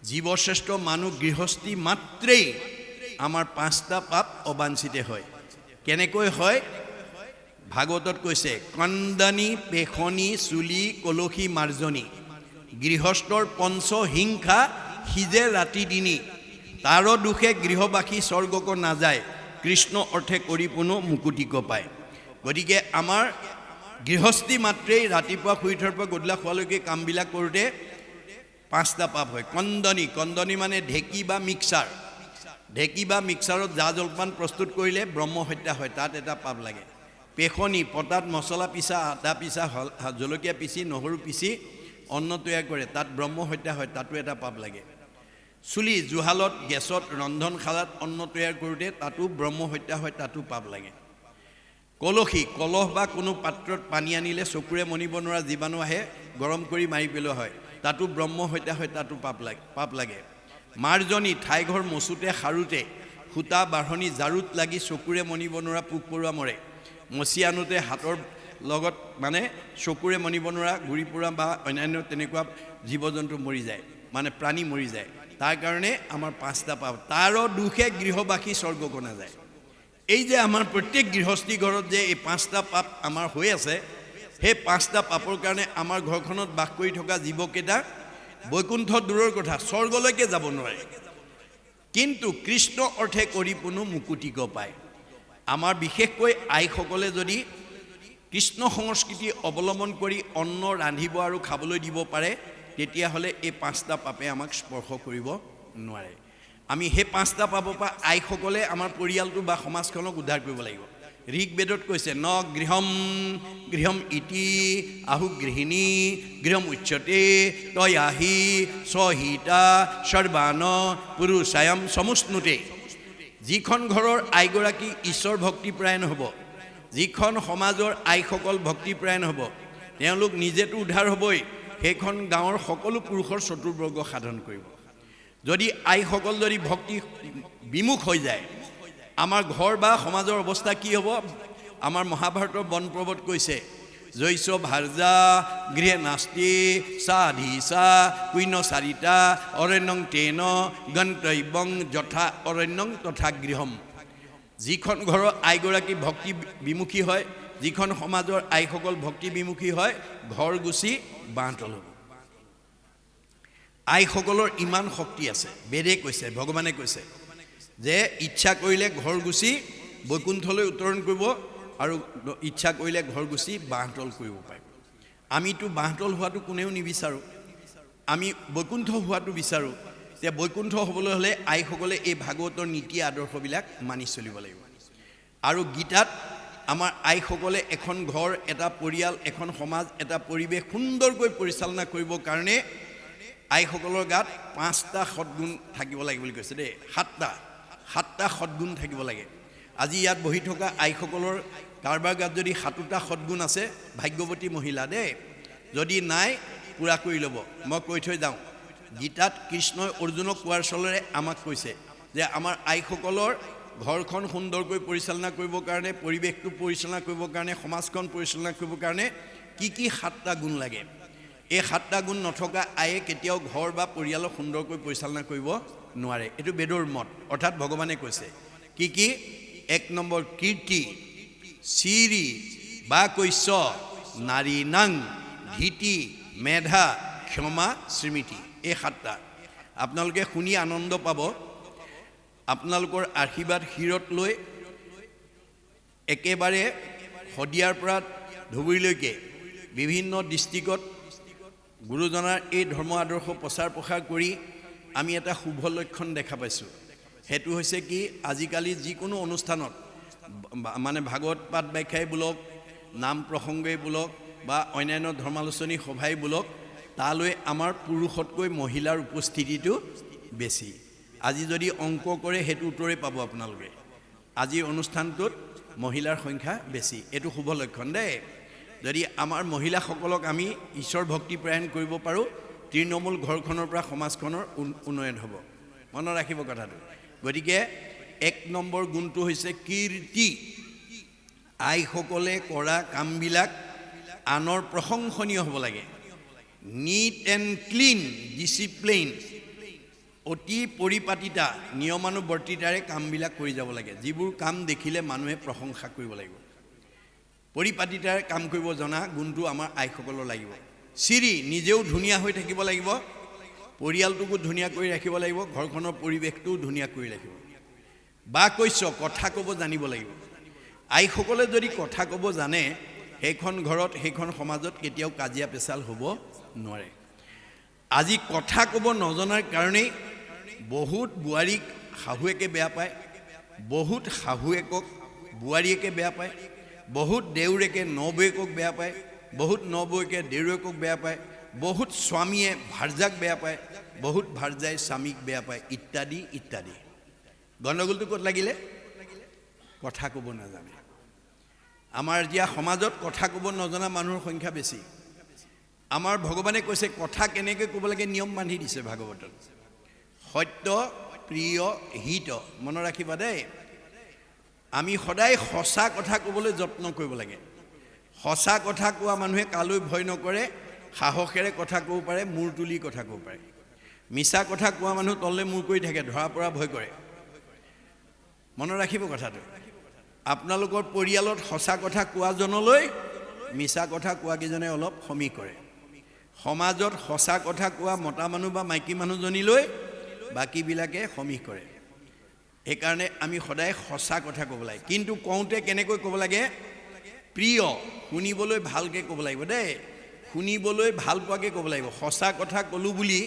জীৱশ্ৰেষ্ঠ মানুহ গৃহস্থী মাত্ৰেই আমাৰ 5টা পাপ অবাঞ্ছিত হয়। কেনেকৈ হয়? ভাগৱতত কৈছে, কন্দনি পেখনি চুলি কলসী মাৰ্জনী, গৃহস্থৰ পঞ্চ হিংসা সিজে ৰাতি দিনী, তাৰো দুখে গৃহবাসী স্বৰ্গক নাযায়, কৃষ্ণ অৰ্থে কৰি পুনো মুকুতিক পায়। গতিকে আমাৰ গৃহস্থী মাত্ৰেই ৰাতিপুৱা শুই উঠাৰ পৰা গধূলা খোৱালৈকে কামবিলাক কৰোঁতে 5টা পাপ হয়। কন্দনি মানে ঢেঁকী বা মিক্সাৰ, ঢেঁকী বা মিক্সাৰত জা জলপান প্ৰস্তুত কৰিলে ব্ৰহ্ম হত্যা হয়, তাত এটা পাপ লাগে। পেখনি পতাত মছলা পিছা, আদা পিছা, জলকীয়া পিচি, নহৰু পিচি অন্ন তৈয়াৰ কৰে, তাত ব্ৰহ্ম হত্যা হয়, তাতো এটা পাপ লাগে। চুলি জুহালত গেছত ৰন্ধনশালাত অন্ন তৈয়াৰ কৰোঁতে তাতো ব্ৰহ্ম হত্যা হয়, তাতো পাপ লাগে। কলসী কলহ বা কোনো পাত্ৰত পানী আনিলে চকুৰে মনিব নোৱাৰা জীৱাণু আহে, গৰম কৰি মাৰি পেলোৱা হয়, তাতো ব্ৰহ্ম হত্যা হয়, তাতো পাপ লাগে। মাৰ্জনী ঠাইঘৰ মচোতে সাৰোতে সূতা বাঢ়নি জাৰুত লাগি চকুৰে মনিব নোৱাৰা পোক পৰুৱা মৰে, মচি আনোতে হাতৰ লগত মানে চকুৰে মনিব নোৱাৰা গুৰি পোৰা বা অন্যান্য তেনেকুৱা জীৱ জন্তু মৰি যায়, মানে প্ৰাণী মৰি যায়, তাৰ কাৰণে আমাৰ 5টা পাপ। তাৰো দুখে গৃহবাসী স্বৰ্গক নাযায়। এই যে আমাৰ প্ৰত্যেক গৃহস্থী ঘৰত যে এই 5টা পাপ আমাৰ হৈ আছে, সেই 5টা পাপৰ কাৰণে আমাৰ ঘৰখনত বাস কৰি থকা জীৱকেইটা বৈকুণ্ঠ দূৰৰ কথা, স্বৰ্গলৈকে যাব নোৱাৰে, কিন্তু কৃষ্ণ অৰ্থে কৰি পুনো মুকুতিক পায়। আমাৰ বিশেষকৈ আইসকলে যদি কৃষ্ণ সংস্কৃতি অৱলম্বন কৰি অন্ন ৰান্ধিব আৰু খাবলৈ দিব পাৰে, তেতিয়াহ'লে এই 5টা পাপে আমাক স্পৰ্শ কৰিব নোৱাৰে। আমি সেই 5টা পাপৰ পৰা আইসকলে আমাৰ পৰিয়ালটো বা সমাজখনক উদ্ধাৰ কৰিব লাগিব। ঋগ্বেদত কৈছে, ন গৃহম ইতি আহু গৃহিণী গৃহম উচ্যতে তয়াহি সহিতা সৰ্বান পুৰুষায়ম সমুষ্ণুতে। যিখন ঘৰৰ আইগৰাকী ঈশ্বৰ ভক্তিপৰায়ণ হ'ব, যিখন সমাজৰ আইসকল ভক্তিপৰায়ণ হ'ব, তেওঁলোক নিজেতো উদ্ধাৰ হ'বই, সেইখন গাঁৱৰ সকলো পুৰুষৰ চতুৰ্বৰ্গ সাধন কৰিব। যদি আইসকল যদি ভক্তি বিমুখ হৈ যায়, আমাৰ ঘৰ বা সমাজৰ অৱস্থা কি হ'ব? আমাৰ মহাভাৰতৰ বন পৰ্বত কৈছে, জৈছ ভাৰ্যা গৃহে নাস্তি সাধিসা কুইন চাৰিতা অৰণ্যং তেন গন্তব্যং যথা অৰণ্যং তথা গৃহম। যিখন ঘৰৰ আইগৰাকী ভক্তি বিমুখী হয়, যিখন সমাজৰ আইসকল ভক্তি বিমুখী হয়, ঘৰ গুচি বাঁহতল হ'ব। আইসকলৰ ইমান শক্তি আছে, বেদে কৈছে, ভগৱানে কৈছে যে ইচ্ছা কৰিলে ঘৰ গুচি বৈকুণ্ঠলৈ উত্তৰণ কৰিব আৰু ইচ্ছা কৰিলে ঘৰ গুচি বাঁহতল কৰিব পাৰে। আমিতো বাঁহতল হোৱাটো কোনেও নিবিচাৰোঁ, আমি বৈকুণ্ঠ হোৱাটো বিচাৰোঁ। এতিয়া বৈকুণ্ঠ হ'বলৈ হ'লে আইসকলে এই ভাগৱতৰ নীতি আদৰ্শবিলাক মানি চলিব লাগিব। আৰু গীতাত আমাৰ আইসকলে এখন ঘৰ, এটা পৰিয়াল, এখন সমাজ, এটা পৰিৱেশ সুন্দৰকৈ পৰিচালনা কৰিবৰ কাৰণে আইসকলৰ গাত 5টা সদ্গুণ থাকিব লাগে বুলি কৈছে দেই। 7টা সদ্গুণ থাকিব লাগে। আজি ইয়াত বহি থকা আইসকলৰ কাৰোবাৰ গাত যদি 7টা সদ্গুণ আছে, ভাগ্যৱতী মহিলা দেই। যদি নাই, পূৰা কৰি ল'ব। মই কৈ থৈ যাওঁ, গীতাত কৃষ্ণই অৰ্জুনক কোৱাৰ চলেৰে আমাক কৈছে যে আমাৰ আইসকলৰ ঘৰখন সুন্দৰকৈ পৰিচালনা কৰিবৰ কাৰণে, পৰিৱেশটো পৰিচালনা কৰিবৰ কাৰণে, সমাজখন পৰিচালনা কৰিবৰ কাৰণে কি 7টা গুণ লাগে। এই 7টা গুণ নথকা আয়ে কেতিয়াও ঘৰ বা পৰিয়ালক সুন্দৰকৈ পৰিচালনা কৰিব নোৱাৰে। এইটো বেদৰ মত, অৰ্থাৎ ভগৱানে কৈছে। কি 1 নম্বৰ কীৰ্তি, চিৰি বা কৈশ্য, নাৰী নাং, ধীতি, মেধা, ক্ষমা, স্মৃতি। এই 7টা আপোনালোকে শুনি আনন্দ পাব। আপোনালোকৰ আশীৰ্বাদ শিৰত লৈ একেবাৰে শদিয়াৰ পৰা ধুবুৰীলৈকে বিভিন্ন ডিষ্ট্ৰিক্টত গুৰুজনাৰ এই ধৰ্ম আদৰ্শ প্ৰচাৰ প্ৰসাৰ কৰি আমি এটা শুভ লক্ষণ দেখা পাইছোঁ। সেইটো হৈছে কি, আজিকালি যিকোনো অনুষ্ঠানত মানে ভাগৱত পাঠ ব্যাখ্যাই বোলক, নাম প্ৰসংগই বোলক বা অন্যান্য ধৰ্মালোচনী সভাই বোলক, তালৈ আমাৰ পুৰুষতকৈ মহিলাৰ উপস্থিতিটো বেছি। আজি যদি অংক কৰে সেইটো উত্তৰে পাব আপোনালোকে। আজিৰ অনুষ্ঠানটোত মহিলাৰ সংখ্যা বেছি, এইটো শুভ লক্ষণ দেই। যদি আমাৰ মহিলাসকলক আমি ঈশ্বৰ ভক্তি প্ৰায়ণ কৰিব পাৰোঁ, তৃণমূল ঘৰখনৰ পৰা সমাজখনৰ উন্নয়ন হ'ব। মনত ৰাখিব কথাটো। গতিকে 1 নম্বৰ গুণটো হৈছে কীৰ্তি। আইসকলে কৰা কামবিলাক আনৰ প্ৰশংসনীয় হ'ব লাগে। নিট এণ্ড ক্লিন, ডিচিপ্লিন, অতি পৰিপাটিতা নিয়মানুবৰ্তিতাৰে কামবিলাক কৰি যাব লাগে যিবোৰ কাম দেখিলে মানুহে প্ৰশংসা কৰিব লাগিব পৰিপাটিতাৰে কাম কৰিব জনা গুণটো আমাৰ আইসকলৰ লাগিব চিৰি নিজেও ধুনীয়া হৈ থাকিব লাগিব পৰিয়ালটোকো ধুনীয়া কৰি ৰাখিব লাগিব ঘৰখনৰ পৰিৱেশটোও ধুনীয়া কৰি ৰাখিব বা কৈছ কথা ক'ব জানিব লাগিব আইসকলে যদি কথা ক'ব জানে সেইখন ঘৰত সেইখন সমাজত কেতিয়াও কাজিয়া পেচাল হ'ব নোৱাৰে আজি কথা ক'ব নজনাৰ কাৰণেই বহুত বোৱাৰীক শাহুৱেকে বেয়া পায় বহুত শাহুৱেকক বোৱাৰীয়েকে বেয়া পায় বহুত দেউৰেকে নবৌয়েকক বেয়া পায় বহুত নবৌয়েকে দেউৰেকক বেয়া পায় বহুত স্বামীয়ে ভাৰ্যাক বেয়া পায় বহুত ভাৰ্যাই স্বামীক বেয়া পায় ইত্যাদি ইত্যাদি গণ্ডগোলটো ক'ত লাগিলে কথা ক'ব নাজানে আমাৰ এতিয়া সমাজত কথা ক'ব নজনা মানুহৰ সংখ্যা বেছি আমাৰ ভগৱানে কৈছে কথা কেনেকৈ ক'ব লাগে নিয়ম বান্ধি দিছে ভাগৱতত সত্য প্ৰিয় হিত মনত ৰাখিবা দেই আমি সদায় সঁচা কথা ক'বলৈ যত্ন কৰিব লাগে সঁচা কথা কোৱা মানুহে কালৈ ভয় নকৰে সাহসেৰে কথা ক'ব পাৰে মূৰ তুলি কথা ক'ব পাৰে মিছা কথা কোৱা মানুহ তললৈ মূৰ কৰি থাকে ধৰা পৰা ভয় কৰে মনত ৰাখিব কথাটো আপোনালোকৰ পৰিয়ালত সঁচা কথা কোৱাজনলৈ মিছা কথা কোৱাকেইজনে অলপ সমী কৰে সমাজত সঁচা কথা কোৱা মতা মানুহ বা মাইকী মানুহজনীলৈ বাকীবিলাকে সমী কৰে সেইকাৰণে আমি সদায় সঁচা কথা ক'ব লাগে কিন্তু কওঁতে কেনেকৈ ক'ব লাগে প্ৰিয় শুনিবলৈ ভালকৈ ক'ব লাগিব দেই শুনিবলৈ ভাল পোৱাকৈ ক'ব লাগিব সঁচা কথা ক'লোঁ বুলি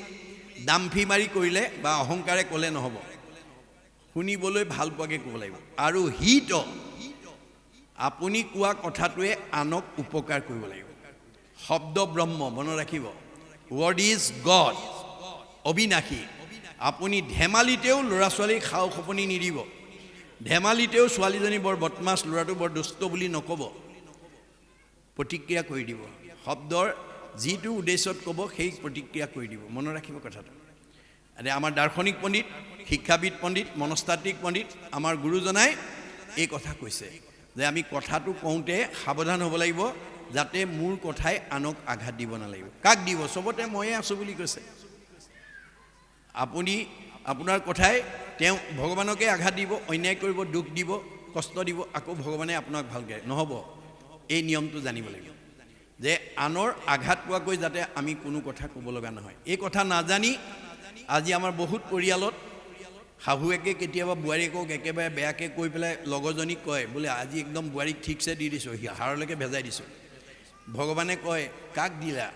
দামফি মাৰি কৰিলে বা অহংকাৰে ক'লে নহ'ব শুনিবলৈ ভাল পোৱাকৈ ক'ব লাগিব আৰু হিত আপুনি কোৱা কথাটোৱে আনক উপকাৰ কৰিব লাগিব শব্দ ব্ৰহ্ম মনত ৰাখিব ৱৰ্ড ইজ গড অবিনাশী আপুনি ধেমালিতেও ল'ৰা ছোৱালীক খাও খপনি নিদিব ধেমালিতেও ছোৱালীজনী বৰ বদমাছ ল'ৰাটো বৰ দুষ্ট বুলি নক'ব প্ৰতিক্ৰিয়া কৰি দিব শব্দৰ যিটো উদ্দেশ্যত ক'ব সেই প্ৰতিক্ৰিয়া কৰি দিব মনত ৰাখিব কথাটো এতিয়া আমাৰ দাৰ্শনিক পণ্ডিত শিক্ষাবিদ পণ্ডিত মনস্তাত্ত্বিক পণ্ডিত আমাৰ গুৰুজনাই এই কথা কৈছে যে আমি কথাটো কওঁতে সাৱধান হ'ব লাগিব যাতে মোৰ কথাই আনক আঘাত দিব নালাগিব কাক দিব চবতে ময়ে আছোঁ বুলি কৈছে আপুনি আপোনাৰ কথাই তেওঁ ভগৱানকে আঘাত দিব অন্যায় কৰিব দুখ দিব কষ্ট দিব আকৌ ভগৱানে আপোনাক ভালকৈ নহ'ব এই নিয়মটো জানিব লাগিব যে আনৰ আঘাত পোৱাকৈ যাতে আমি কোনো কথা ক'ব লগা নহয় এই কথা নাজানি আজি আমাৰ বহুত পৰিয়ালত শাহুৱেকে কেতিয়াবা বোৱাৰীয়েকক একেবাৰে বেয়াকৈ কৈ পেলাই লগৰজনীক কয় বোলে আজি একদম বোৱাৰীক ঠিকছে দি দিছোঁ হাড়লৈকে ভেজাই দিছোঁ ভগৱানে কয় কাক দিলা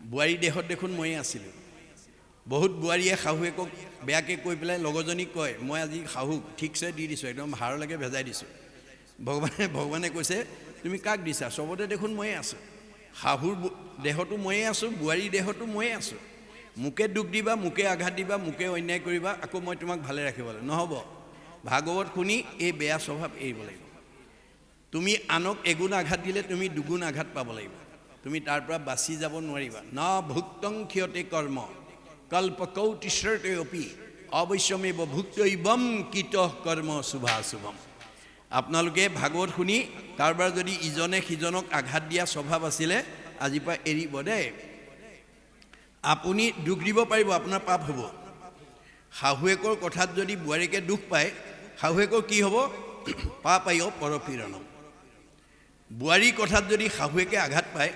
বোৱাৰী দেহত দেখোন ময়ে আছিলোঁ বহুত বোৱাৰীয়ে শাহুৱেকক বেয়াকৈ কৈ পেলাই লগৰজনীক কয় মই আজি শাহুক ঠিকছে দি দিছোঁ একদম হাড়লৈকে ভেজাই দিছোঁ ভগৱানে কৈছে তুমি কাক দিছা চবতে দেখোন ময়ে আছোঁ শাহুৰ দেহতো ময়ে আছোঁ বোৱাৰীৰ দেহতো ময়ে আছোঁ মোকে দুখ দিবা মোকে আঘাত দিবা মোকে অন্যায় কৰিবা আকৌ মই তোমাক ভালে ৰাখিব লাগিব নহ'ব ভাগৱত শুনি এই বেয়া স্বভাৱ এৰিব লাগিব তুমি আনক এগুণ আঘাত দিলে তুমি দুগুণ আঘাত পাব লাগিব তুমি তাৰ পৰা বাচি যাব নোৱাৰিবা ন ভুক্তং ক্ষয়তে কৰ্ম কল্পকৌটিশ্বৰতে অপি অৱশ্যমেৱ ভুক্তৈবম কীত কৰ্ম শুভাশুভম আপোনালোকে ভাগৱত শুনি কাৰোবাৰ যদি ইজনে সিজনক আঘাত দিয়া স্বভাৱ আছিলে আজিৰ পৰা এৰিব দেই আপুনি দুখ দিব পাৰিব আপোনাৰ পাপ হ'ব শাহুৱেকৰ কথাত যদি বোৱাৰীকে দুখ পায় শাহুৱেকৰ কি হ'ব পাপায় পৰপীড়নম বোৱাৰীৰ কথাত যদি শাহুৱেকে আঘাত পায়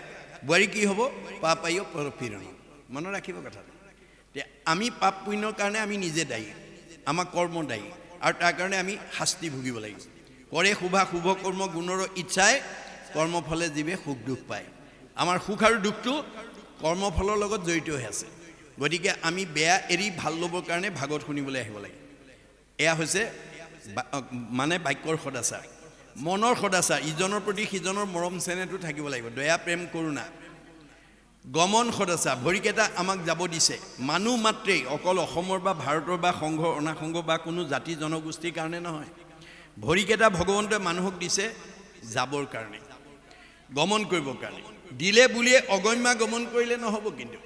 বোৱাৰী কি হ'ব পাপায় পৰপীড়নম মনত ৰাখিব কথাটো আমি পাপ পুণ্যৰ কাৰণে আমি নিজে দায়ী আমাৰ কৰ্ম দায়ী আৰু তাৰ কাৰণে আমি শাস্তি ভুগিব লাগিব কৰে শুভা শুভ কৰ্ম গুণৰ ইচ্ছাই কৰ্মফলে জীৱে সুখ দুখ পায় আমাৰ সুখ আৰু দুখটো কৰ্মফলৰ লগত জড়িত হৈ আছে গতিকে আমি বেয়া এৰি ভাল ল'বৰ কাৰণে ভাগৱত শুনিবলৈ আহিব লাগে এয়া হৈছে মানে বাক্যৰ সদাচাৰ মনৰ সদাচাৰ ইজনৰ প্ৰতি সিজনৰ মৰম চেনেহটো থাকিব লাগিব দয়া প্ৰেম কৰোণা গমন সদাচাৰ ভৰিকেইটা আমাক যাব দিছে মানুহ মাত্ৰেই অকল অসমৰ বা ভাৰতৰ বা সংঘ অনাসংঘ বা কোনো জাতি জনগোষ্ঠীৰ কাৰণে নহয় ভৰিকেইটা ভগৱন্তই মানুহক দিছে যাবৰ কাৰণে গমন কৰিবৰ কাৰণে দিলে বুলিয়ে অগম্যা গমন কৰিলে নহ'ব কিন্তু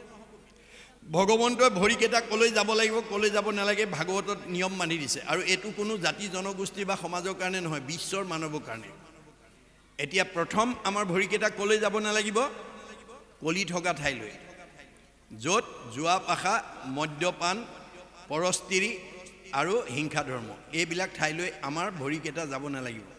ভগৱন্তই ভৰিকেইটা ক'লৈ যাব লাগিব ক'লৈ যাব নালাগে ভাগৱতত নিয়ম মানি দিছে আৰু এইটো কোনো জাতি জনগোষ্ঠী বা সমাজৰ কাৰণে নহয় বিশ্বৰ মানৱৰ কাৰণে এতিয়া প্ৰথম আমাৰ ভৰিকেইটা ক'লৈ যাব নালাগিব কলি থকা ঠাইলৈ য'ত জুৱা পাশা মদ্যপান পৰস্ত্ৰী আৰু হিংসা ধৰ্ম এইবিলাক ঠাইলৈ আমাৰ ভৰিকেইটা যাব নালাগিব